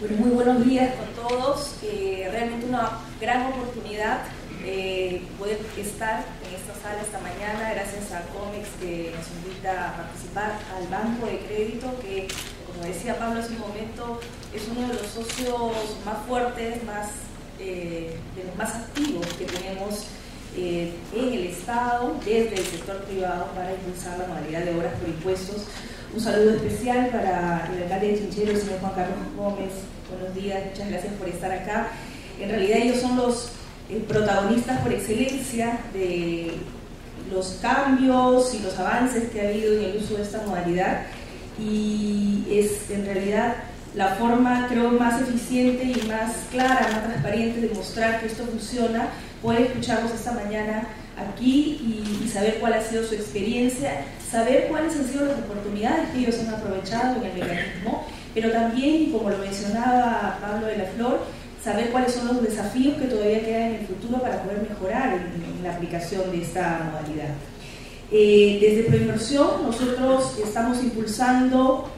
Bueno, muy buenos días con todos. Realmente una gran oportunidad poder estar en esta sala esta mañana, gracias a COMEX, que nos invita a participar, al Banco de Crédito, que, como decía Pablo hace un momento, es uno de los socios más fuertes, de los más activos que tenemos en el Estado, desde el sector privado, para impulsar la modalidad de obras por impuestos. Un saludo especial para el alcalde de Chinchero, el señor Juan Carlos Gómez. Buenos días, muchas gracias por estar acá. En realidad ellos son los protagonistas por excelencia de los cambios y los avances que ha habido en el uso de esta modalidad, y es en realidad la forma, creo, más eficiente y más clara, más transparente de mostrar que esto funciona. Poder escucharlos esta mañana aquí y saber cuál ha sido su experiencia, saber cuáles han sido las oportunidades que ellos han aprovechado en el mecanismo, pero también, como lo mencionaba Pablo de la Flor, saber cuáles son los desafíos que todavía quedan en el futuro para poder mejorar en la aplicación de esta modalidad. Desde Proinversión nosotros estamos impulsando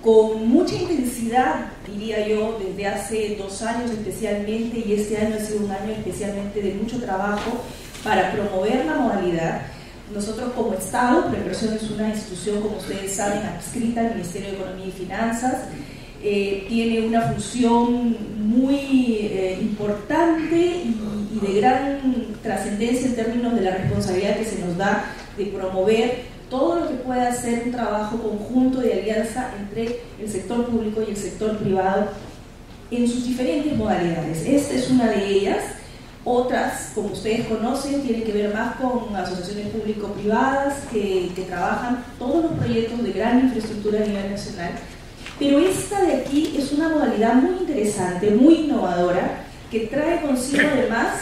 con mucha intensidad, diría yo, desde hace 2 años especialmente, y este año ha sido un año especialmente de mucho trabajo para promover la modalidad. Nosotros como Estado, Proinversión es una institución, como ustedes saben, adscrita al Ministerio de Economía y Finanzas, tiene una función muy importante y de gran trascendencia en términos de la responsabilidad que se nos da de promover todo lo que pueda ser un trabajo conjunto de alianza entre el sector público y el sector privado en sus diferentes modalidades. Esta es una de ellas. Otras, como ustedes conocen, tienen que ver más con asociaciones público-privadas que trabajan todos los proyectos de gran infraestructura a nivel nacional. Pero esta de aquí es una modalidad muy interesante, muy innovadora, que trae consigo además,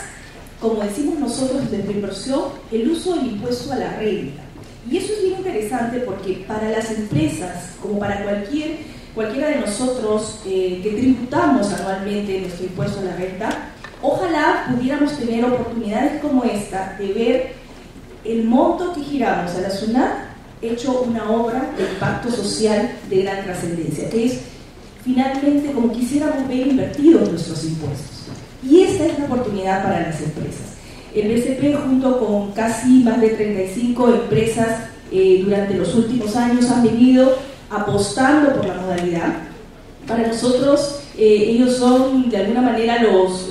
como decimos nosotros desde Proinversión, el uso del impuesto a la renta. Y eso es bien interesante porque para las empresas, como para cualquiera de nosotros que tributamos anualmente nuestro impuesto a la renta, ojalá pudiéramos tener oportunidades como esta de ver el monto que giramos a la SUNAT hecho una obra de impacto social de gran trascendencia, que es finalmente como quisiéramos ver invertidos nuestros impuestos. Y esta es la oportunidad para las empresas. El BCP, junto con casi más de 35 empresas durante los últimos años, han venido apostando por la modalidad. Para nosotros, ellos son de alguna manera los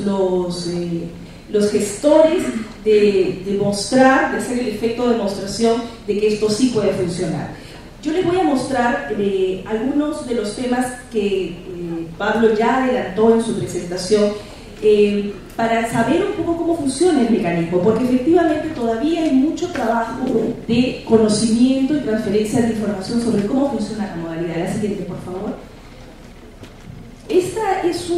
gestores de mostrar, de hacer el efecto de demostración de que esto sí puede funcionar. Yo les voy a mostrar algunos de los temas que Pablo ya adelantó en su presentación, para saber un poco cómo funciona el mecanismo, porque efectivamente todavía hay mucho trabajo de conocimiento y transferencia de información sobre cómo funciona la modalidad. La siguiente, por favor. Esto es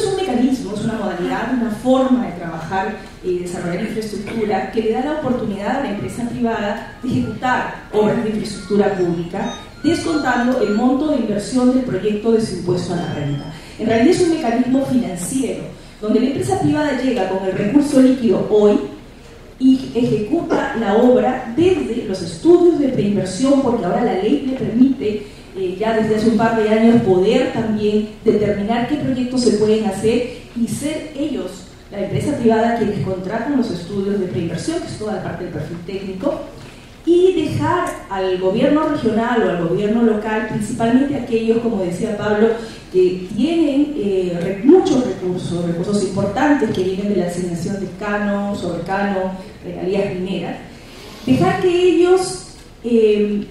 un mecanismo, es una modalidad, una forma de trabajar y desarrollar infraestructura que le da la oportunidad a la empresa privada de ejecutar obras de infraestructura pública, descontando el monto de inversión del proyecto de su impuesto a la renta. En realidad es un mecanismo financiero, donde la empresa privada llega con el recurso líquido hoy y ejecuta la obra desde los estudios de preinversión, porque ahora la ley le permite ya desde hace un par de años poder también determinar qué proyectos se pueden hacer y ser ellos, la empresa privada, quienes contratan los estudios de preinversión, que es toda la parte del perfil técnico, y dejar al gobierno regional o al gobierno local, principalmente aquellos, como decía Pablo, que tienen muchos recursos importantes que vienen de la asignación de canon, sobrecano, regalías mineras, dejar que ellos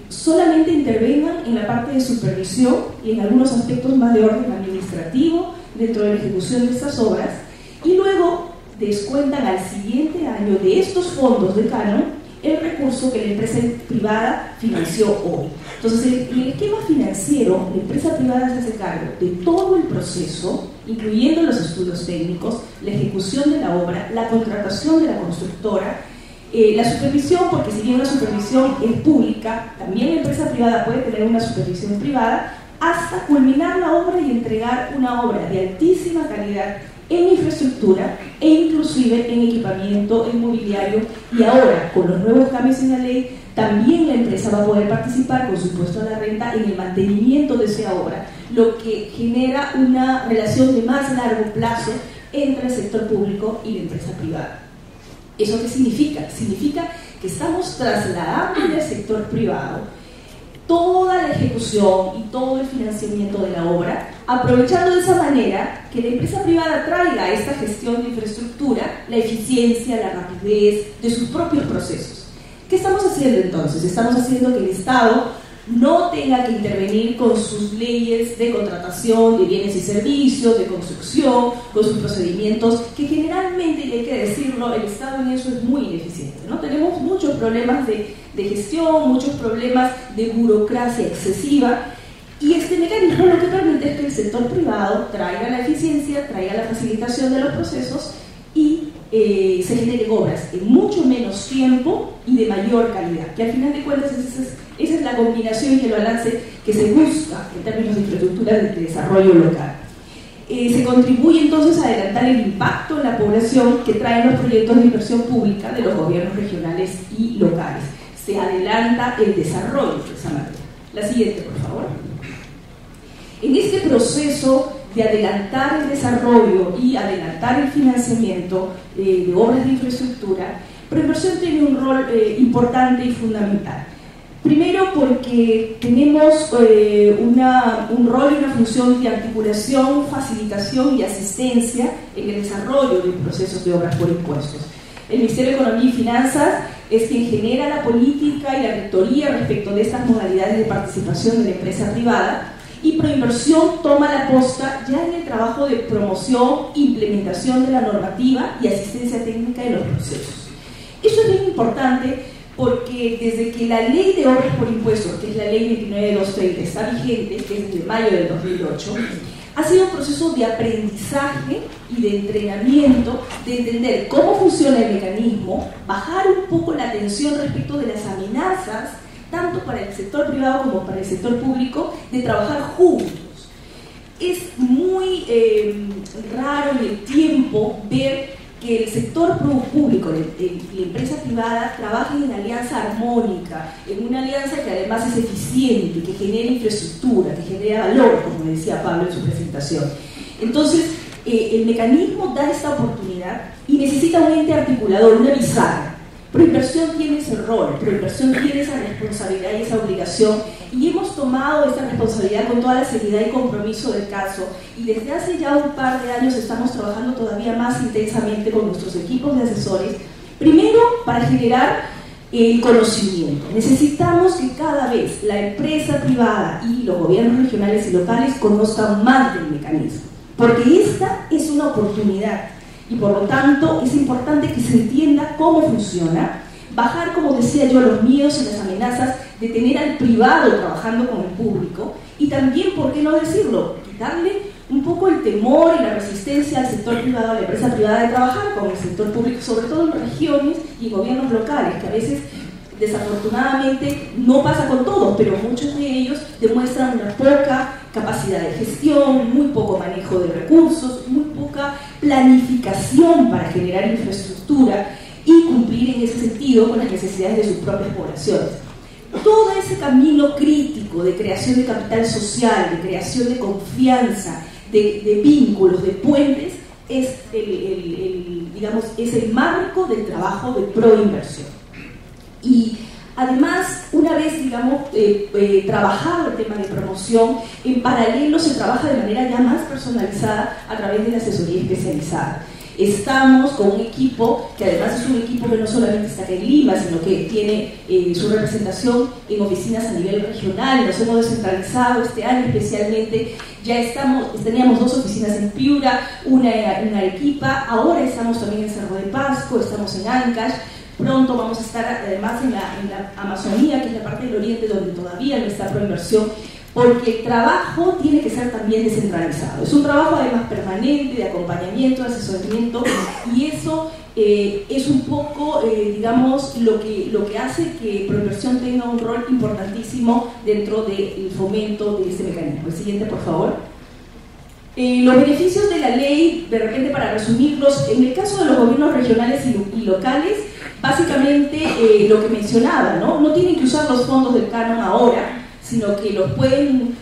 solamente intervengan en la parte de supervisión y en algunos aspectos más de orden administrativo dentro de la ejecución de estas obras, y luego descuentan al siguiente año de estos fondos de canon el recurso que la empresa privada financió hoy. Entonces, en el esquema financiero, la empresa privada se hace cargo de todo el proceso, incluyendo los estudios técnicos, la ejecución de la obra, la contratación de la constructora, la supervisión, porque si bien la supervisión es pública, también la empresa privada puede tener una supervisión privada, hasta culminar la obra y entregar una obra de altísima calidad en infraestructura e inclusive en equipamiento inmobiliario, y ahora con los nuevos cambios en la ley también la empresa va a poder participar con su impuesto a la renta en el mantenimiento de esa obra, lo que genera una relación de más largo plazo entre el sector público y la empresa privada. ¿Eso qué significa? Significa que estamos trasladando al sector privado toda la ejecución y todo el financiamiento de la obra, aprovechando de esa manera que la empresa privada traiga a esta gestión de infraestructura la eficiencia, la rapidez de sus propios procesos. ¿Qué estamos haciendo entonces? Estamos haciendo que el Estado no tenga que intervenir con sus leyes de contratación de bienes y servicios, de construcción, con sus procedimientos, que generalmente, y hay que decirlo, el Estado en eso es muy ineficiente, ¿no? Tenemos muchos problemas de gestión, muchos problemas de burocracia excesiva, y este mecanismo lo que permite es que el sector privado traiga la eficiencia, traiga la facilitación de los procesos y se generen obras en mucho menos tiempo y de mayor calidad, que al final de cuentas esa es la combinación y el balance que se busca en términos de infraestructura de desarrollo local. Se contribuye entonces a adelantar el impacto en la población que traen los proyectos de inversión pública de los gobiernos regionales y locales. Se adelanta el desarrollo de esa manera. La siguiente, por favor. En este proceso de adelantar el desarrollo y adelantar el financiamiento de obras de infraestructura, Proinversión tiene un rol importante y fundamental. Primero porque tenemos un rol y una función de articulación, facilitación y asistencia en el desarrollo de procesos de obras por impuestos. El Ministerio de Economía y Finanzas es quien genera la política y la rectoría respecto de estas modalidades de participación de la empresa privada, y Proinversión toma la posta ya en el trabajo de promoción, implementación de la normativa y asistencia técnica de los procesos. Eso es bien importante porque desde que la Ley de Obras por Impuestos, que es la Ley 29230, está vigente, que es desde mayo del 2008, ha sido un proceso de aprendizaje y de entrenamiento, de entender cómo funciona el mecanismo, bajar un poco la tensión respecto de las amenazas, tanto para el sector privado como para el sector público, de trabajar juntos. Es muy raro en el tiempo ver que el sector público y la empresa privada trabajen en alianza armónica, en una alianza que además es eficiente, que genera infraestructura, que genera valor, como decía Pablo en su presentación. Entonces, el mecanismo da esta oportunidad y necesita un ente articulador, una bisagra. Proinversión tiene ese rol, Proinversión tiene esa responsabilidad y esa obligación, y hemos tomado esta responsabilidad con toda la seriedad y compromiso del caso, y desde hace ya un par de años estamos trabajando todavía más intensamente con nuestros equipos de asesores, primero para generar el conocimiento. Necesitamos que cada vez la empresa privada y los gobiernos regionales y locales conozcan más del mecanismo, porque esta es una oportunidad. Y por lo tanto es importante que se entienda cómo funciona, bajar, como decía yo, los miedos y las amenazas de tener al privado trabajando con el público, y también, ¿por qué no decirlo?, quitarle un poco el temor y la resistencia al sector privado, a la empresa privada, de trabajar con el sector público, sobre todo en regiones y gobiernos locales, que a veces desafortunadamente no pasa con todos, pero muchos de ellos demuestran una poca capacidad de gestión, muy poco manejo de recursos, muy poca planificación para generar infraestructura y cumplir en ese sentido con las necesidades de sus propias poblaciones. Todo ese camino crítico de creación de capital social, de creación de confianza, de vínculos, de puentes, es digamos, es el marco del trabajo de Proinversión. Y además, una vez, digamos, trabajado el tema de promoción, en paralelo se trabaja de manera ya más personalizada a través de la asesoría especializada. Estamos con un equipo que además es un equipo que no solamente está aquí en Lima, sino que tiene su representación en oficinas a nivel regional. Nos hemos descentralizado este año especialmente. Ya teníamos 2 oficinas en Piura, una en Arequipa, ahora estamos también en Cerro de Pasco, estamos en Ancash. Pronto vamos a estar además en la Amazonía, que es la parte del oriente donde todavía no está Proinversión, porque el trabajo tiene que ser también descentralizado. Es un trabajo además permanente, de acompañamiento, de asesoramiento, y eso es un poco, digamos, lo que hace que Proinversión tenga un rol importantísimo dentro del fomento de este mecanismo. El siguiente, por favor. Los beneficios de la ley, de repente para resumirlos, en el caso de los gobiernos regionales y locales, básicamente lo que mencionaba, ¿no? No tienen que usar los fondos del canon ahora, sino que los pueden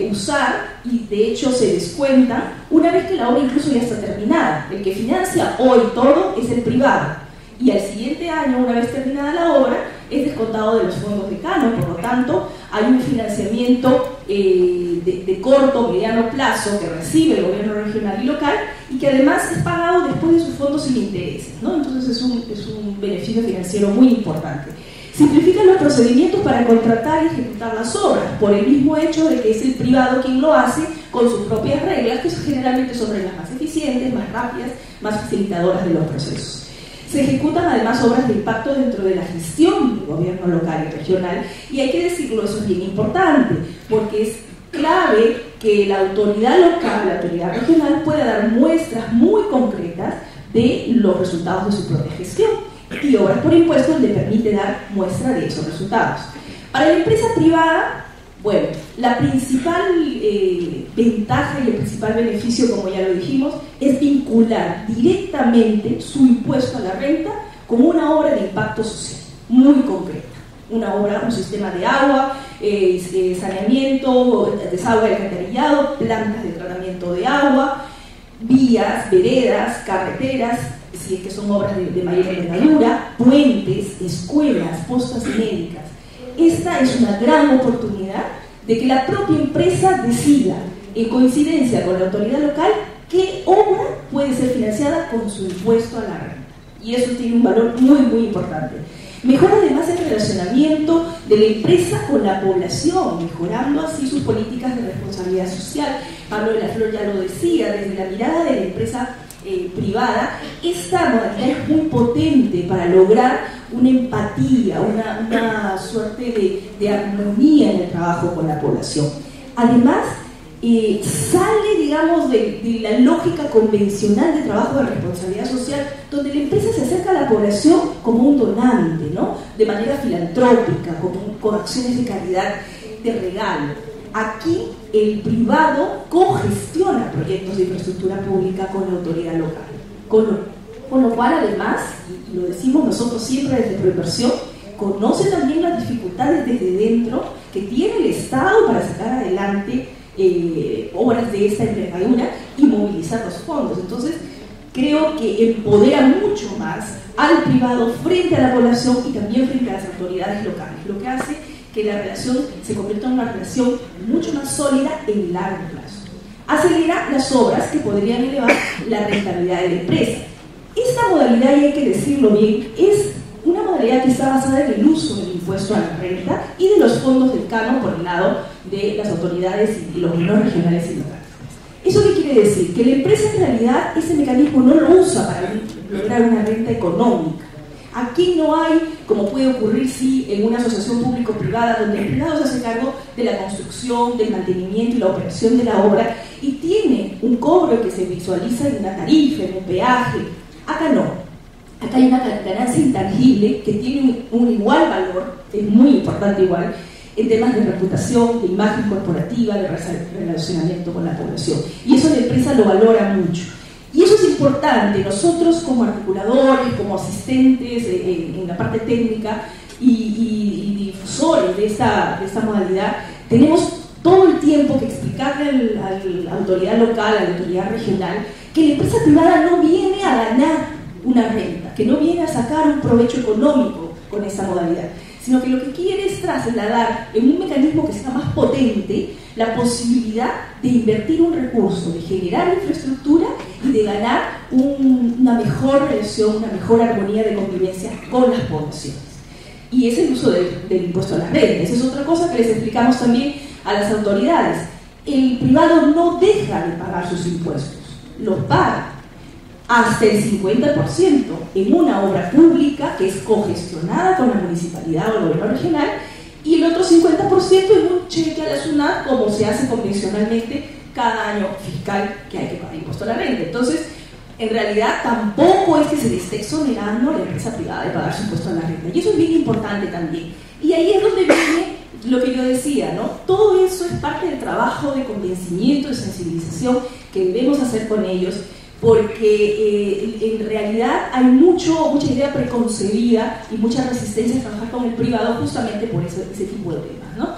usar y de hecho se descuentan una vez que la obra incluso ya está terminada. El que financia hoy todo es el privado y al siguiente año, una vez terminada la obra, es descontado de los fondos de canon. Por lo tanto, hay un financiamiento de corto, mediano plazo que recibe el gobierno regional y local y que además es pagado después de sus fondos sin intereses, ¿no? Entonces es un beneficio financiero muy importante. Simplifican los procedimientos para contratar y ejecutar las obras, por el mismo hecho de que es el privado quien lo hace con sus propias reglas, que generalmente son reglas más eficientes, más rápidas, más facilitadoras de los procesos. Se ejecutan además obras de impacto dentro de la gestión del gobierno local y regional, y hay que decirlo, eso es bien importante, porque es clave que la autoridad local, la autoridad regional pueda dar muestras muy concretas de los resultados de su propia gestión. Y obras por impuestos le permite dar muestra de esos resultados. Para la empresa privada, bueno, la principal ventaja y el principal beneficio, como ya lo dijimos, es vincular directamente su impuesto a la renta con una obra de impacto social muy concreta. Una obra, un sistema de agua, saneamiento, desagüe y alcantarillado, plantas de tratamiento de agua, vías, veredas, carreteras, si es que son obras de mayor envergadura, puentes, escuelas, postas médicas. Esta es una gran oportunidad de que la propia empresa decida, en coincidencia con la autoridad local, qué obra puede ser financiada con su impuesto a la renta. Y eso tiene un valor muy, muy importante. Mejora además el relacionamiento de la empresa con la población, mejorando así sus políticas de responsabilidad social. Pablo de la Flor ya lo decía, desde la mirada de la empresa privada, esta modalidad es muy potente para lograr una empatía, una suerte de armonía en el trabajo con la población. Además, sale, digamos, de la lógica convencional de trabajo de responsabilidad social, donde la empresa se acerca a la población como un donante, ¿no? De manera filantrópica, con acciones de caridad, de regalo. Aquí el privado cogestiona proyectos de infraestructura pública con la autoridad local, con lo cual además, y lo decimos nosotros siempre desde Proinversión, conoce también las dificultades desde dentro que tiene el Estado para sacar adelante obras de esta envergadura y movilizar los fondos. Entonces creo que empodera mucho más al privado frente a la población y también frente a las autoridades locales, lo que hace que la relación se convierta en una relación mucho más sólida en largo plazo. Acelera las obras que podrían elevar la rentabilidad de la empresa. Esta modalidad, y hay que decirlo bien, es una modalidad que está basada en el uso del impuesto a la renta y de los fondos del canon por el lado de las autoridades y los gobiernos regionales y locales. ¿Eso qué quiere decir? Que la empresa en realidad ese mecanismo no lo usa para lograr una renta económica. Aquí no hay, como puede ocurrir sí en una asociación público-privada, donde el privado se hace cargo de la construcción, del mantenimiento y la operación de la obra y tiene un cobro que se visualiza en una tarifa, en un peaje. Acá no. Acá hay una ganancia intangible que tiene un igual valor, es muy importante igual, en temas de reputación, de imagen corporativa, de relacionamiento con la población. Y eso la empresa lo valora mucho. Y eso es importante. Nosotros como articuladores, como asistentes en la parte técnica y difusores de esta modalidad, tenemos todo el tiempo que explicarle a la autoridad local, a la autoridad regional, que la empresa privada no viene a ganar una renta, que no viene a sacar un provecho económico con esta modalidad, sino que lo que quiere es trasladar en un mecanismo que sea más potente la posibilidad de invertir un recurso, de generar infraestructura y de ganar una mejor relación, una mejor armonía de convivencia con las poblaciones. Y es el uso del impuesto a la renta. Esa es otra cosa que les explicamos también a las autoridades. El privado no deja de pagar sus impuestos, los paga hasta el 50% en una obra pública que es cogestionada con la municipalidad o el gobierno regional, y el otro 50% en un cheque a la SUNAT, como se hace convencionalmente cada año fiscal que hay que pagar impuesto a la renta. Entonces, en realidad tampoco es que se le esté exonerando a la empresa privada de pagar su impuesto a la renta, y eso es bien importante también. Y ahí es donde viene lo que yo decía, ¿no? Todo eso es parte del trabajo de convencimiento, de sensibilización que debemos hacer con ellos, porque en realidad hay mucha idea preconcebida y mucha resistencia a trabajar con el privado justamente por ese tipo de temas, ¿no?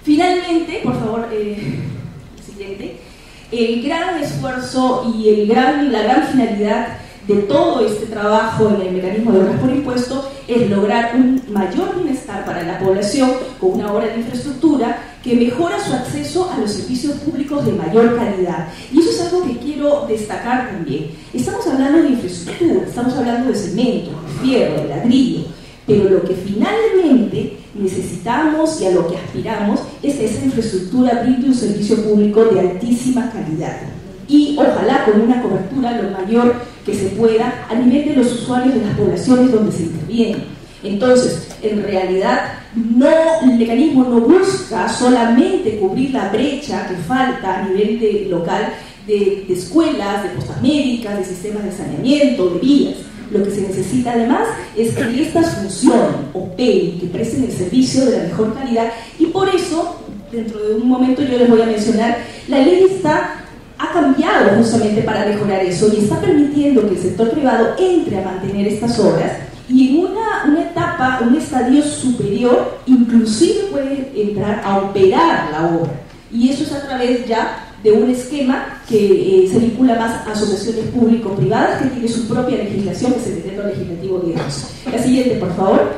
Finalmente, por favor, siguiente, el gran esfuerzo y la gran finalidad de todo este trabajo en el mecanismo de obras por impuesto es lograr un mayor bienestar para la población con una obra de infraestructura que mejora su acceso a los servicios públicos de mayor calidad. Y eso es algo que quiero destacar también. Estamos hablando de infraestructura, estamos hablando de cemento, de fierro, de ladrillo, pero lo que finalmente necesitamos y a lo que aspiramos es que esa infraestructura brinde un servicio público de altísima calidad y ojalá con una cobertura lo mayor que se pueda a nivel de los usuarios de las poblaciones donde se interviene. Entonces, en realidad, el mecanismo no busca solamente cubrir la brecha que falta a nivel local de escuelas, de postas médicas, de sistemas de saneamiento, de vías. Lo que se necesita además es que estas funcionen, operen, que presten el servicio de la mejor calidad, y por eso, dentro de un momento yo les voy a mencionar, la ley ha cambiado justamente para mejorar eso y está permitiendo que el sector privado entre a mantener estas obras y en una etapa, un estadio superior, inclusive puede entrar a operar la obra, y eso es a través ya de un esquema que se vincula más a asociaciones público-privadas que tiene su propia legislación, que es el decreto legislativo 10. La siguiente, por favor.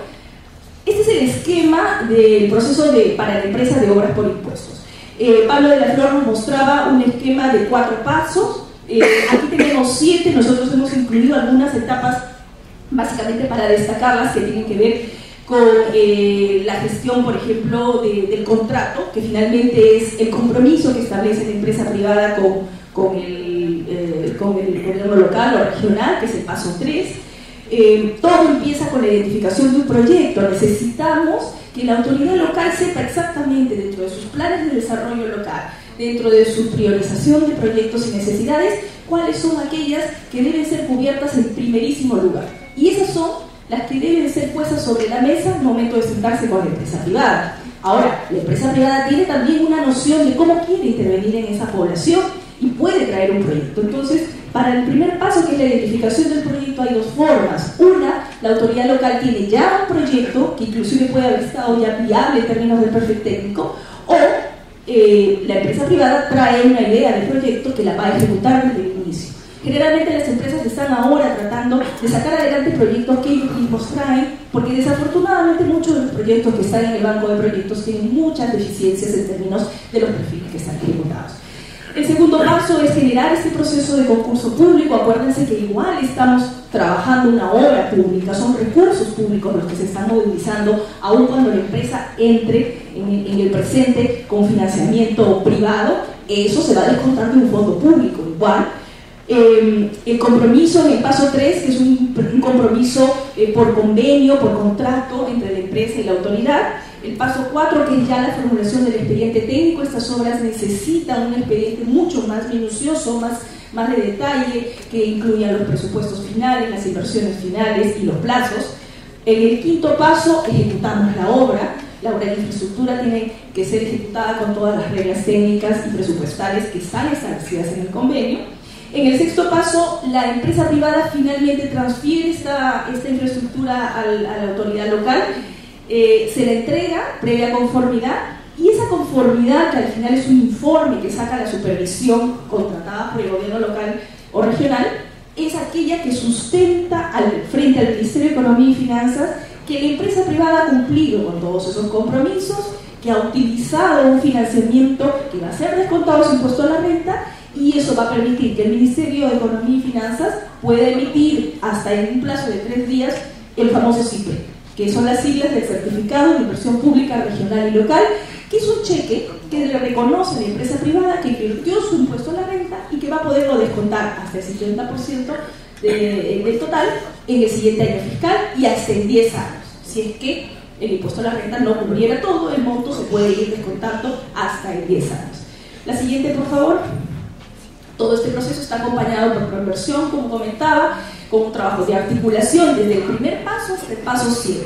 Este es el esquema del proceso para la empresa de obras por impuestos. Pablo de la Flor nos mostraba un esquema de 4 pasos. Aquí tenemos 7, nosotros hemos incluido algunas etapas básicamente para destacarlas que tienen que ver con la gestión, por ejemplo, del contrato, que finalmente es el compromiso que establece la empresa privada con el gobierno local o regional, que es el paso 3. Todo empieza con la identificación de un proyecto. Necesitamos que la autoridad local sepa exactamente, dentro de sus planes de desarrollo local, dentro de su priorización de proyectos y necesidades, cuáles son aquellas que deben ser cubiertas en primerísimo lugar. Y esas son las que deben ser puestas sobre la mesa al momento de sentarse con la empresa privada. Ahora, la empresa privada tiene también una noción de cómo quiere intervenir en esa población y puede traer un proyecto. Entonces, para el primer paso, que es la identificación del proyecto, hay 2 formas. Una, la autoridad local tiene ya un proyecto que inclusive puede haber estado ya viable en términos de perfil técnico, o la empresa privada trae una idea de proyecto que la va a ejecutar desde el inicio. Generalmente las empresas están ahora tratando de sacar adelante proyectos que ellos mismos traen, porque desafortunadamente muchos de los proyectos que están en el banco de proyectos tienen muchas deficiencias en términos de los perfiles que están ejecutados. El segundo paso es generar este proceso de concurso público. Acuérdense que igual estamos trabajando una obra pública, son recursos públicos los que se están movilizando, aun cuando la empresa entre en el presente con financiamiento privado, eso se va a descontar de un fondo público igual. El compromiso en el paso 3, que es un compromiso por convenio, por contrato entre la empresa y la autoridad. El paso 4, que es ya la formulación del expediente técnico. Estas obras necesitan un expediente mucho más minucioso, más de detalle, que incluya los presupuestos finales, las inversiones finales y los plazos. En el quinto paso, ejecutamos la obra. La obra de infraestructura tiene que ser ejecutada con todas las reglas técnicas y presupuestales que están establecidas en el convenio. En el sexto paso, la empresa privada finalmente transfiere esta infraestructura a la autoridad local, se le entrega previa conformidad, y esa conformidad, que al final es un informe que saca la supervisión contratada por el gobierno local o regional, es aquella que sustenta frente al Ministerio de Economía y Finanzas que la empresa privada ha cumplido con todos esos compromisos, que ha utilizado un financiamiento que va a ser descontado su impuesto a la renta, y eso va a permitir que el Ministerio de Economía y Finanzas pueda emitir hasta en un plazo de 3 días el famoso CIPRE, que son las siglas del Certificado de Inversión Pública Regional y Local, que es un cheque que le reconoce a la empresa privada que invirtió su impuesto a la renta y que va a poderlo descontar hasta el 50% del total en el siguiente año fiscal y hasta en 10 años. Si es que el impuesto a la renta no cubriera todo, el monto se puede ir descontando hasta en 10 años. La siguiente, por favor. Todo este proceso está acompañado por Proinversión, como comentaba, con un trabajo de articulación desde el primer paso hasta el paso 7.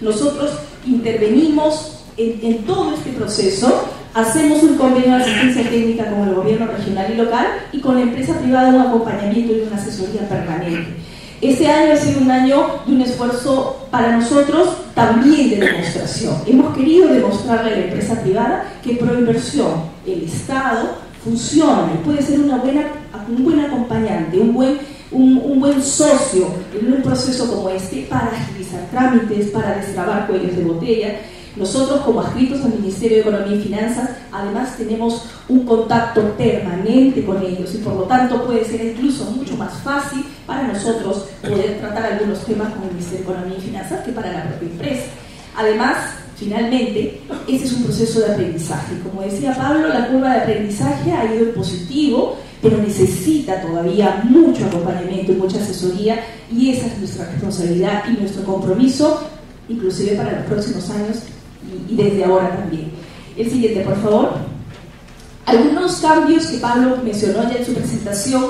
Nosotros intervenimos en todo este proceso, hacemos un convenio de asistencia técnica con el gobierno regional y local y con la empresa privada un acompañamiento y una asesoría permanente. Este año ha sido un año de un esfuerzo para nosotros también de demostración. Hemos querido demostrarle a la empresa privada que Proinversión, el Estado, funciona y puede ser un buen acompañante, un buen socio en un proceso como este para agilizar trámites, para destrabar cuellos de botella. Nosotros, como adscritos al Ministerio de Economía y Finanzas, además tenemos un contacto permanente con ellos y por lo tanto puede ser incluso mucho más fácil para nosotros poder tratar algunos temas con el Ministerio de Economía y Finanzas que para la propia empresa. Además, finalmente, este es un proceso de aprendizaje. Como decía Pablo, la curva de aprendizaje ha ido en positivo, pero necesita todavía mucho acompañamiento y mucha asesoría, y esa es nuestra responsabilidad y nuestro compromiso, inclusive para los próximos años y desde ahora también. El siguiente, por favor. Algunos cambios que Pablo mencionó ya en su presentación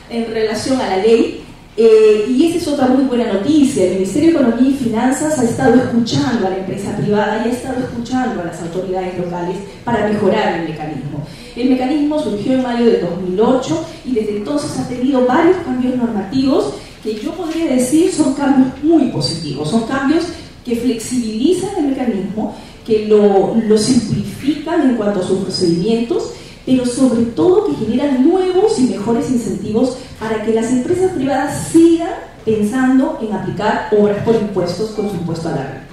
en relación a la ley, y esa es otra muy buena noticia. El Ministerio de Economía y Finanzas ha estado escuchando a la empresa privada y ha estado escuchando a las autoridades locales para mejorar el mecanismo. El mecanismo surgió en mayo de 2008 y desde entonces ha tenido varios cambios normativos que yo podría decir son cambios muy positivos, son cambios que flexibilizan el mecanismo, que lo simplifican en cuanto a sus procedimientos, pero sobre todo que generan nuevos y mejores incentivos para que las empresas privadas sigan pensando en aplicar obras por impuestos con su impuesto a la renta.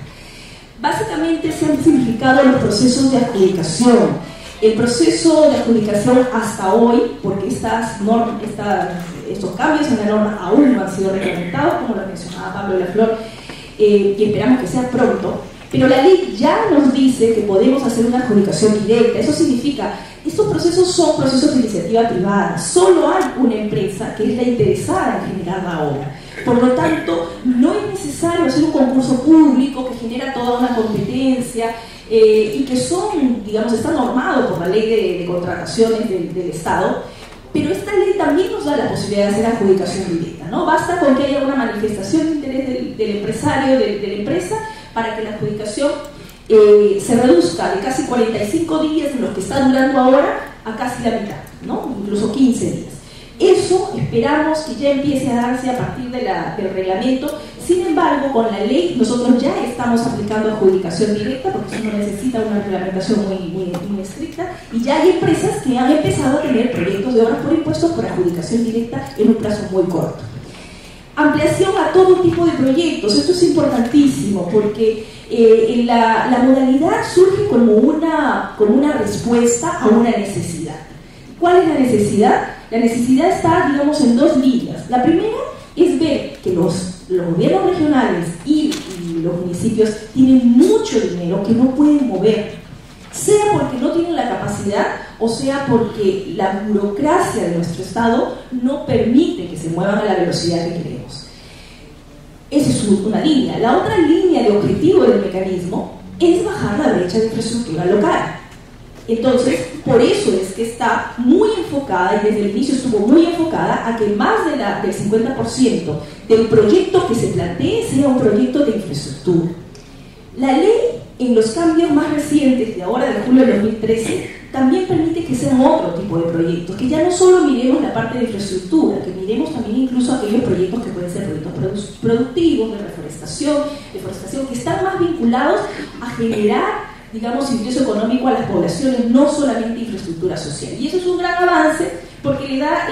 Básicamente se han simplificado los procesos de adjudicación. El proceso de adjudicación hasta hoy, porque estos cambios en la norma aún no han sido reglamentados, como lo mencionaba Pablo de la Flor, y esperamos que sea pronto, pero la ley ya nos dice que podemos hacer una adjudicación directa. Eso significa, estos procesos son procesos de iniciativa privada, solo hay una empresa que es la interesada en generar la obra. Por lo tanto, no es necesario hacer un concurso público que genera toda una competencia y que está normado por la ley de contrataciones del Estado. Pero esta ley también nos da la posibilidad de hacer adjudicación directa, ¿no? Basta con que haya una manifestación de interés del empresario, de la empresa, para que la adjudicación se reduzca de casi 45 días en los que está durando ahora a casi la mitad, ¿no? Incluso 15 días. Eso esperamos que ya empiece a darse a partir del reglamento. Sin embargo, con la ley nosotros ya estamos aplicando adjudicación directa, porque eso no necesita una reglamentación muy estricta, y ya hay empresas que han empezado a tener proyectos de obras por impuestos por adjudicación directa en un plazo muy corto. Ampliación a todo tipo de proyectos. Esto es importantísimo porque la modalidad surge como una respuesta a una necesidad. ¿Cuál es la necesidad? La necesidad está, digamos, en dos líneas. La primera es ver que los gobiernos regionales y los municipios tienen mucho dinero que no pueden mover, sea porque no tienen la capacidad o sea porque la burocracia de nuestro Estado no permite que se muevan a la velocidad que queremos. Esa es una línea. La otra línea de objetivo del mecanismo es bajar la brecha de infraestructura local. Entonces, por eso es que está muy enfocada, y desde el inicio estuvo muy enfocada, a que más del 50% del proyecto que se plantee sea un proyecto de infraestructura. La ley, en los cambios más recientes de ahora, de julio de 2013, también permite que sean otro tipo de proyectos, que ya no solo miremos la parte de infraestructura, que miremos también incluso aquellos proyectos que pueden ser proyectos productivos, de deforestación, que están más vinculados a generar, digamos, ingreso económico a las poblaciones, no solamente infraestructura social. Y eso es un gran avance porque le da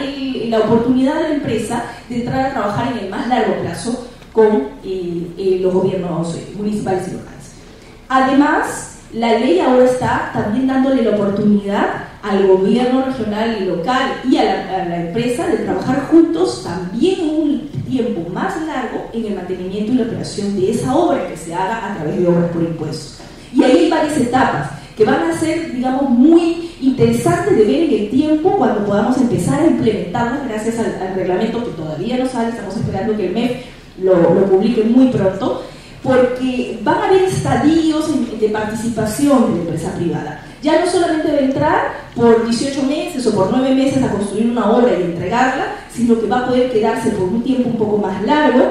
la oportunidad a la empresa de entrar a trabajar en el más largo plazo con los gobiernos municipales y locales. Además, la ley ahora está también dándole la oportunidad al gobierno regional y local y a la empresa de trabajar juntos también en un tiempo más largo en el mantenimiento y la operación de esa obra que se haga a través de obras por impuestos. Y ahí hay varias etapas que van a ser, digamos, muy interesantes de ver en el tiempo cuando podamos empezar a implementarlas gracias al reglamento que todavía no sale. Estamos esperando que el MEF lo publique muy pronto, porque van a haber estadios de participación de la empresa privada. Ya no solamente de entrar por 18 meses o por 9 meses a construir una obra y entregarla, sino que va a poder quedarse por un tiempo un poco más largo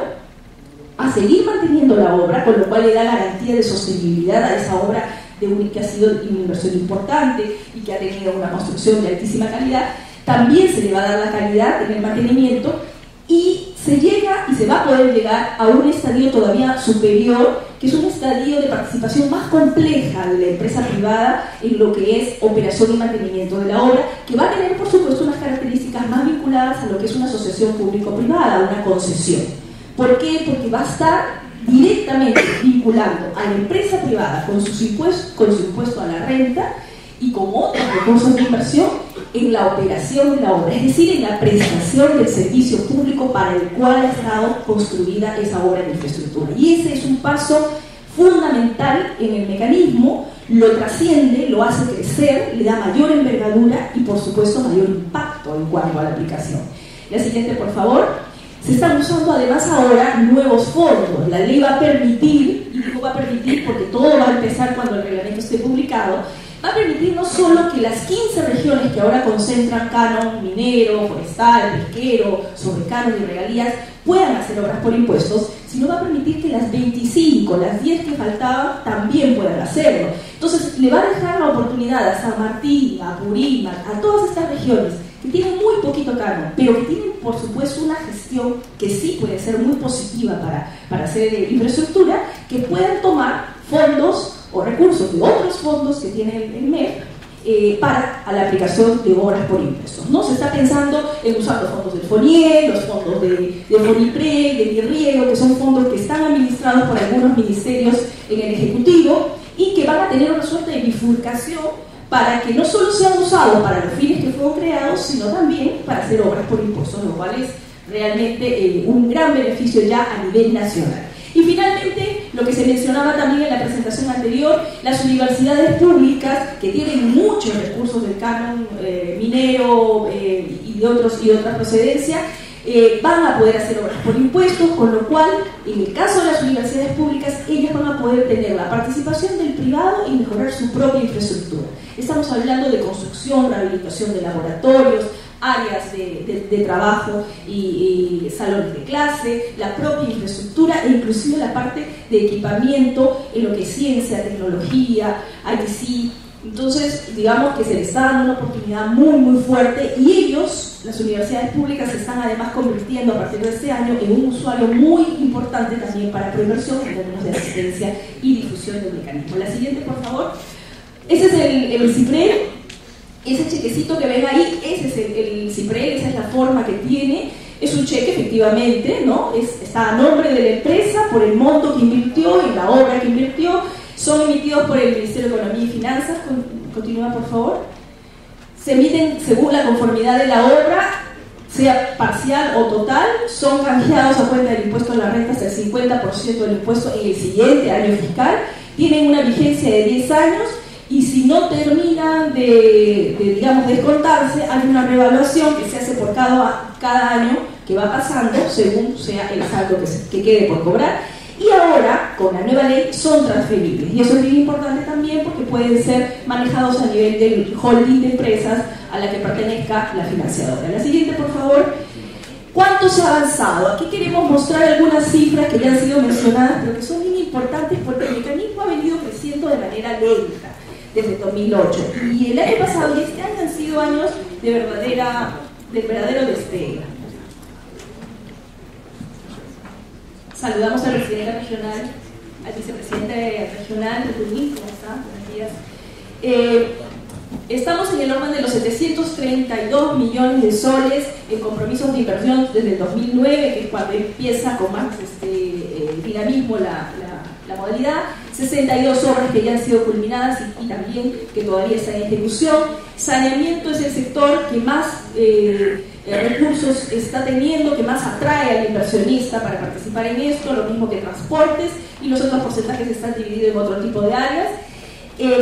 a seguir manteniendo la obra, con lo cual le da garantía de sostenibilidad a esa obra que ha sido una inversión importante y que ha tenido una construcción de altísima calidad, también se le va a dar la calidad en el mantenimiento y se llega y se va a poder llegar a un estadio todavía superior, que es un estadio de participación más compleja de la empresa privada en lo que es operación y mantenimiento de la obra, que va a tener por supuesto unas características más vinculadas a lo que es una asociación público-privada, una concesión. ¿Por qué? Porque va a estar directamente vinculando a la empresa privada con su impuesto a la renta y con otros recursos de inversión en la operación de la obra, es decir, en la prestación del servicio público para el cual ha estado construida esa obra de infraestructura. Y ese es un paso fundamental en el mecanismo, lo trasciende, lo hace crecer, le da mayor envergadura y por supuesto mayor impacto en cuanto a la aplicación. La siguiente, por favor. Se están usando además ahora nuevos fondos. La ley va a permitir, y digo va a permitir porque todo va a empezar cuando el reglamento esté publicado, va a permitir no solo que las 15 regiones que ahora concentran canon minero, forestal, pesquero, sobre canon y regalías puedan hacer obras por impuestos, sino va a permitir que las 25, las 10 que faltaban también puedan hacerlo. Entonces le va a dejar la oportunidad a San Martín, a Purímac, a todas estas regiones que tienen muy poquito canon, pero que tienen por supuesto una gestión que sí puede ser muy positiva para hacer infraestructura, que puedan tomar fondos o recursos de otros fondos que tiene el MEF para la aplicación de obras por impuestos, ¿no? Se está pensando en usar los fondos del FONIE, los fondos de FONIPRE, de Nirriego, que son fondos que están administrados por algunos ministerios en el Ejecutivo y que van a tener una suerte de bifurcación para que no solo sean usados para los fines que fueron creados, sino también para hacer obras por impuestos, lo cual es realmente un gran beneficio ya a nivel nacional. Y finalmente, lo que se mencionaba también en la presentación anterior, las universidades públicas que tienen muchos recursos del canon minero y de otras procedencias, van a poder hacer obras por impuestos, con lo cual, en el caso de las universidades públicas, ellas van a poder tener la participación del privado y mejorar su propia infraestructura. Estamos hablando de construcción, rehabilitación de laboratorios, áreas de trabajo y salones de clase, la propia infraestructura e inclusive la parte de equipamiento en lo que es ciencia, tecnología, ITC. Entonces, digamos que se les está dando una oportunidad muy, muy fuerte y ellos, las universidades públicas, se están además convirtiendo a partir de este año en un usuario muy importante también para Proinversión en términos de asistencia y difusión del mecanismo. La siguiente, por favor. Ese es el CIPREL, ese chequecito que ven ahí, ese es el CIPREL, esa es la forma que tiene. Es un cheque, efectivamente, ¿no? Está a nombre de la empresa por el monto que invirtió y la obra que invirtió. Son emitidos por el Ministerio de Economía y Finanzas. Continúa, por favor. Se emiten según la conformidad de la obra, sea parcial o total. Son canjeados a cuenta del impuesto a la renta hasta el 50% del impuesto en el siguiente año fiscal. Tienen una vigencia de 10 años. Y si no terminan digamos, descontarse, hay una revaluación que se hace por cada año que va pasando según sea el saldo que quede por cobrar. Y ahora, con la nueva ley, son transferibles. Y eso es bien importante también porque pueden ser manejados a nivel del holding de empresas a la que pertenezca la financiadora. La siguiente, por favor. ¿Cuánto se ha avanzado? Aquí queremos mostrar algunas cifras que ya han sido mencionadas, pero que son bien importantes porque el mecanismo ha venido creciendo de manera lenta desde 2008. Y el año pasado y este año han sido años del verdadero destello. Saludamos al presidente regional, al vicepresidente regional de Junín. ¿Cómo está? Buenos días. Estamos en el orden de los 732 millones de soles en compromisos de inversión desde el 2009, que es cuando empieza con más dinamismo la modalidad. 62 obras que ya han sido culminadas y también que todavía están en ejecución. Saneamiento es el sector que más recursos está teniendo, que más atrae al inversionista para participar en esto, lo mismo que transportes, y los otros porcentajes están divididos en otro tipo de áreas.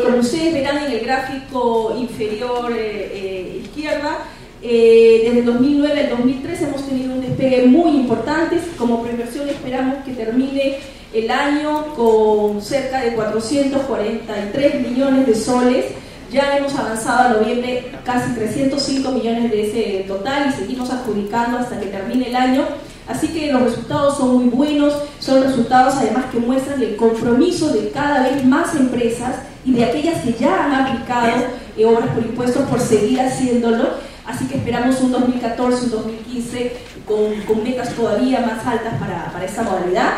Como ustedes verán en el gráfico inferior izquierda, desde el 2009 al 2013 hemos tenido un despegue muy importante. Como Proinversión esperamos que termine el año con cerca de 443 millones de soles. Ya hemos avanzado a noviembre casi 305 millones de ese total y seguimos adjudicando hasta que termine el año. Así que los resultados son muy buenos, son resultados además que muestran el compromiso de cada vez más empresas y de aquellas que ya han aplicado obras por impuestos por seguir haciéndolo. Así que esperamos un 2014, un 2015 con metas todavía más altas para esta modalidad.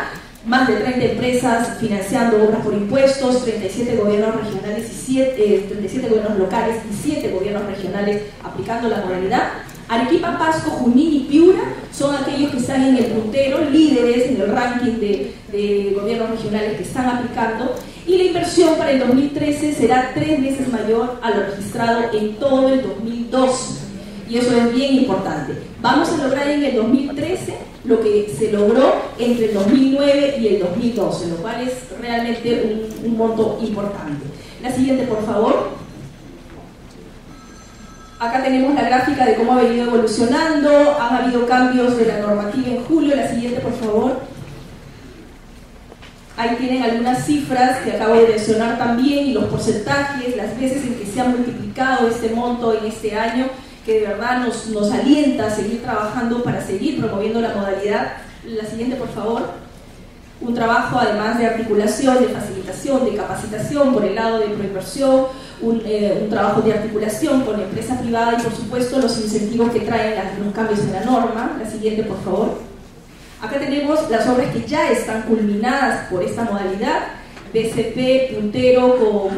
Más de 30 empresas financiando obras por impuestos, 37 gobiernos regionales y 37 gobiernos locales y 7 gobiernos regionales aplicando la modalidad. Arequipa, Pasco, Junín y Piura son aquellos que están en el puntero, líderes en el ranking de gobiernos regionales que están aplicando, y la inversión para el 2013 será 3 veces mayor a lo registrado en todo el 2012, y eso es bien importante. Vamos a lograr en el 2013 lo que se logró entre el 2009 y el 2012, lo cual es realmente un monto importante. La siguiente, por favor. Acá tenemos la gráfica de cómo ha venido evolucionando, han habido cambios de la normativa en julio. La siguiente, por favor. Ahí tienen algunas cifras que acabo de mencionar también, y los porcentajes, las veces en que se ha multiplicado este monto en este año, que de verdad nos alienta a seguir trabajando para seguir promoviendo la modalidad. La siguiente, por favor. Un trabajo además de articulación, de facilitación, de capacitación por el lado de proinversión, un trabajo de articulación con la empresa privada y por supuesto los incentivos que traen los cambios en la norma. La siguiente, por favor. Acá tenemos las obras que ya están culminadas por esta modalidad. BCP puntero con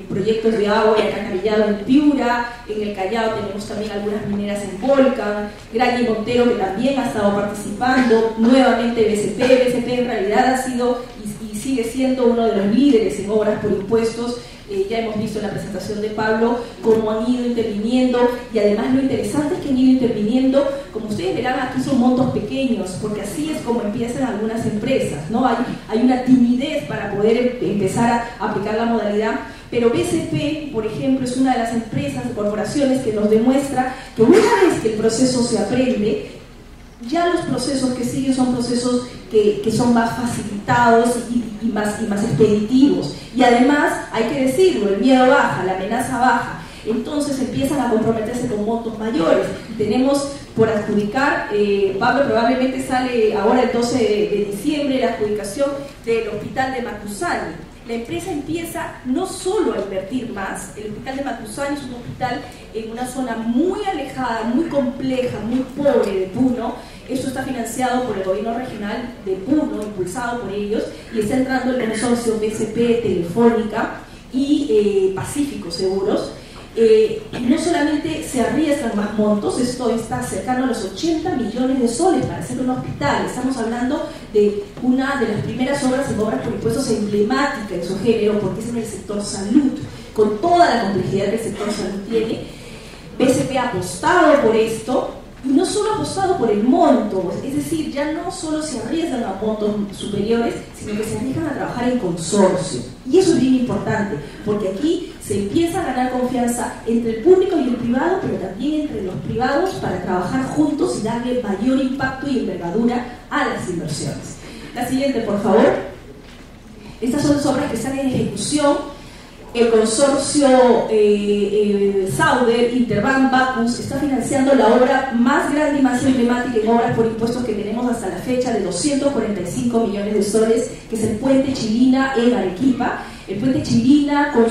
proyectos de agua y alcantarillado en Piura. En el Callao tenemos también algunas mineras en Volcan. Grande y Montero, que también ha estado participando. Nuevamente BCP. BCP en realidad ha sido y sigue siendo uno de los líderes en obras por impuestos. Ya hemos visto en la presentación de Pablo cómo han ido interviniendo, y además lo interesante es que han ido interviniendo, como ustedes verán aquí son montos pequeños, porque así es como empiezan algunas empresas, ¿no? Hay una timidez para poder empezar a aplicar la modalidad, pero BCP, por ejemplo, es una de las empresas, corporaciones que nos demuestra que una vez que el proceso se aprende, ya los procesos que siguen son procesos que son más facilitados y más expeditivos. Y además, hay que decirlo, el miedo baja, la amenaza baja. Entonces empiezan a comprometerse con montos mayores. Tenemos por adjudicar, Pablo, probablemente sale ahora el 12 de diciembre, la adjudicación del hospital de Macusani. La empresa empieza no solo a invertir más. El hospital de Macusani es un hospital en una zona muy alejada, muy compleja, muy pobre de Puno. Esto está financiado por el gobierno regional de Puno, impulsado por ellos, y está entrando el consorcio BCP, Telefónica y Pacífico Seguros. No solamente se arriesgan más montos, esto está cercano a los 80 millones de soles para hacer un hospital. Estamos hablando de una de las primeras obras en obras por impuestos emblemática en su género, porque es en el sector salud, con toda la complejidad que el sector salud tiene. BCP ha apostado por esto, y no solo ha apostado por el monto, es decir, ya no solo se arriesgan a montos superiores, sino que se arriesgan a trabajar en consorcio. Y eso es bien importante, porque aquí se empieza a ganar confianza entre el público y el privado, pero también entre los privados para trabajar juntos y darle mayor impacto y envergadura a las inversiones. La siguiente, por favor. Estas son las obras que están en ejecución. El consorcio Sauder, Interbank, Bacus está financiando la obra más grande y más emblemática en obras por impuestos que tenemos hasta la fecha, de 245 millones de soles, que es el puente Chilina en Arequipa. El puente Chilina con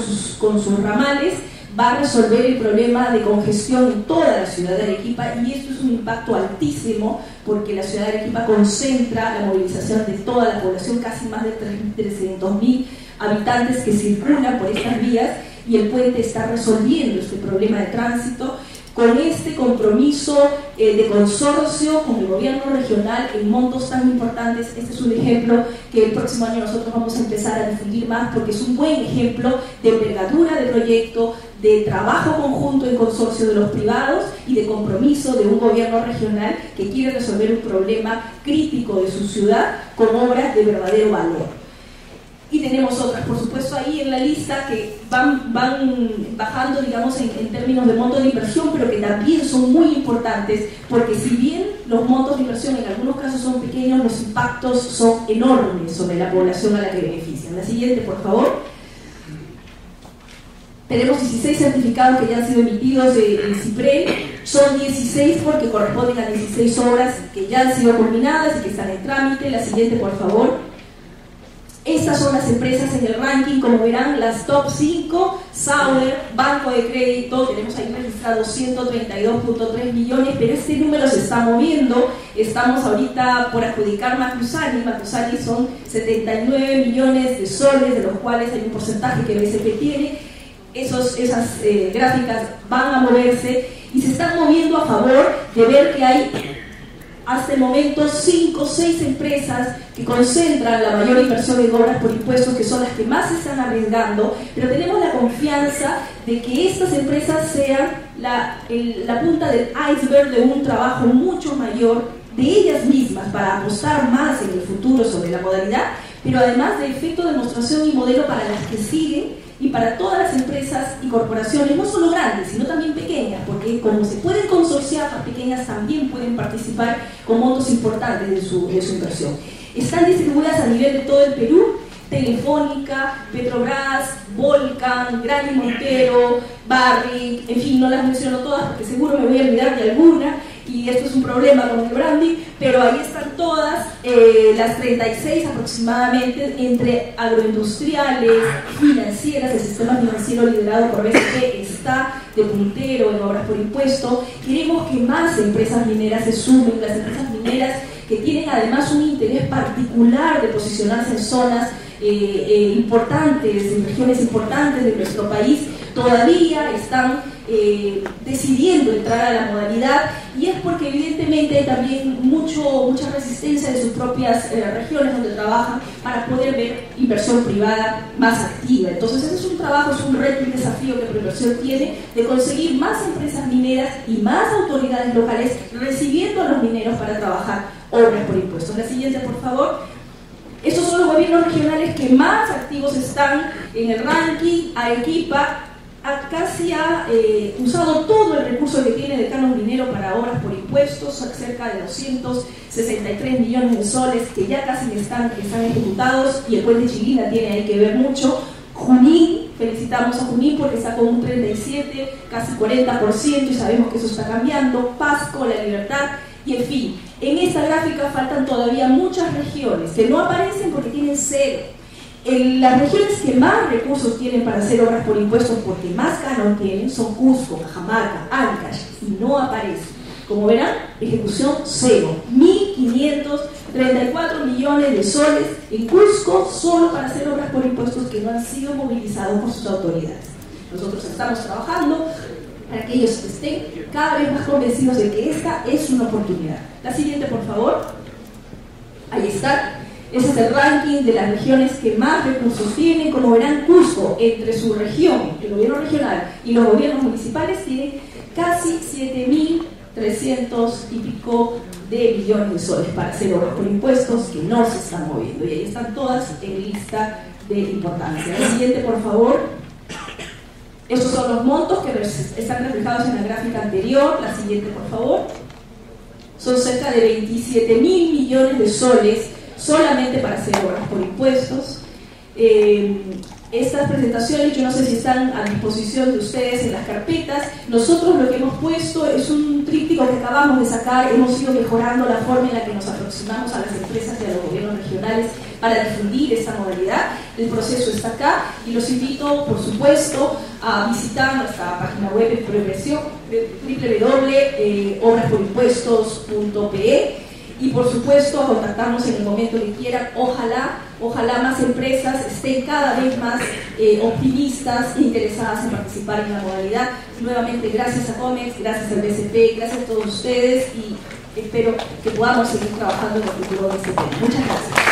sus ramales va a resolver el problema de congestión en toda la ciudad de Arequipa, y esto es un impacto altísimo porque la ciudad de Arequipa concentra la movilización de toda la población, casi más de 300.000 habitantes que circulan por estas vías, y el puente está resolviendo este problema de tránsito con este compromiso de consorcio con el gobierno regional en montos tan importantes. Este es un ejemplo que el próximo año nosotros vamos a empezar a difundir más, porque es un buen ejemplo de envergadura de proyecto, de trabajo conjunto en consorcio de los privados y de compromiso de un gobierno regional que quiere resolver un problema crítico de su ciudad con obras de verdadero valor. Y tenemos otras, por supuesto, ahí en la lista que van bajando, digamos, en términos de monto de inversión, pero que también son muy importantes, porque si bien los montos de inversión en algunos casos son pequeños, los impactos son enormes sobre la población a la que benefician. La siguiente, por favor. Tenemos 16 certificados que ya han sido emitidos del CIPREL, son 16 porque corresponden a 16 obras que ya han sido culminadas y que están en trámite. La siguiente, por favor. Estas son las empresas en el ranking, como verán, las top 5, Sauer, Banco de Crédito, tenemos ahí registrados 132.3 millones, pero este número se está moviendo. Estamos ahorita por adjudicar Macrosani son 79 millones de soles, de los cuales hay un porcentaje que BCP tiene. Esas gráficas van a moverse y se están moviendo a favor de ver que hay hasta el momento 5 o 6 empresas que concentran la mayor inversión en obras por impuestos, que son las que más se están arriesgando, pero tenemos la confianza de que estas empresas sean la punta del iceberg de un trabajo mucho mayor de ellas mismas para apostar más en el futuro sobre la modalidad, pero además de efecto de demostración y modelo para las que siguen y para todas las empresas y corporaciones, no solo grandes, sino también pequeñas, porque como se pueden consorciar, las pequeñas también pueden participar con montos importantes de su inversión. Están distribuidas a nivel de todo el Perú: Telefónica, Petrobras, Volcan, Grani Montero, Barrick, en fin, no las menciono todas porque seguro me voy a olvidar de alguna, y esto es un problema con el branding, pero ahí están todas, las 36 aproximadamente, entre agroindustriales, financieras. El sistema financiero liderado por BCP está de puntero en obras por impuesto. Queremos que más empresas mineras se sumen, las empresas mineras que tienen además un interés particular de posicionarse en zonas importantes, en regiones importantes de nuestro país, todavía están decidiendo entrar a la modalidad, y es porque evidentemente hay también mucha resistencia de sus propias regiones donde trabajan para poder ver inversión privada más activa. Entonces ese es un trabajo, es un reto y un desafío que Proinversión tiene, de conseguir más empresas mineras y más autoridades locales recibiendo a los mineros para trabajar obras por impuestos. La siguiente, por favor. Estos son los gobiernos regionales que más activos están en el ranking. Arequipa casi ha usado todo el recurso que tiene de canon minero para obras por impuestos, cerca de 263 millones de soles que ya casi están ejecutados, y el puente Chilina tiene ahí que ver mucho. Junín, felicitamos a Junín porque está con un 37, casi 40%, y sabemos que eso está cambiando. Pasco, La Libertad, y en fin, en esta gráfica faltan todavía muchas regiones que no aparecen porque tienen cero. Las regiones que más recursos tienen para hacer obras por impuestos, porque más canon tienen, son Cusco, Cajamarca, Ancash, y no aparecen. Como verán, ejecución cero, 1.534 millones de soles en Cusco solo para hacer obras por impuestos que no han sido movilizados por sus autoridades. Nosotros estamos trabajando para que ellos estén cada vez más convencidos de que esta es una oportunidad. La siguiente, por favor. Ahí está. Ese es el ranking de las regiones que más recursos tienen. Como verán, Cusco, entre su región, el gobierno regional y los gobiernos municipales, tienen casi 7.300 y pico de millones de soles para hacer obras por impuestos que no se están moviendo. Y ahí están todas en lista de importancia. La siguiente, por favor. Estos son los montos que están reflejados en la gráfica anterior. La siguiente, por favor. Son cerca de 27.000 millones de soles solamente para hacer obras por impuestos. Estas presentaciones, yo no sé si están a disposición de ustedes en las carpetas. Nosotros lo que hemos puesto es un tríptico que acabamos de sacar. Hemos ido mejorando la forma en la que nos aproximamos a las empresas y a los gobiernos regionales para difundir esta modalidad. El proceso está acá y los invito, por supuesto, a visitar nuestra página web de Proinversión, www.obrasporimpuestos.pe, y por supuesto a contactarnos en el momento que quieran. Ojalá más empresas estén cada vez más optimistas e interesadas en participar en la modalidad. Nuevamente, gracias a COMEX, gracias al BCP, gracias a todos ustedes, y espero que podamos seguir trabajando en el futuro de este tema. Muchas gracias.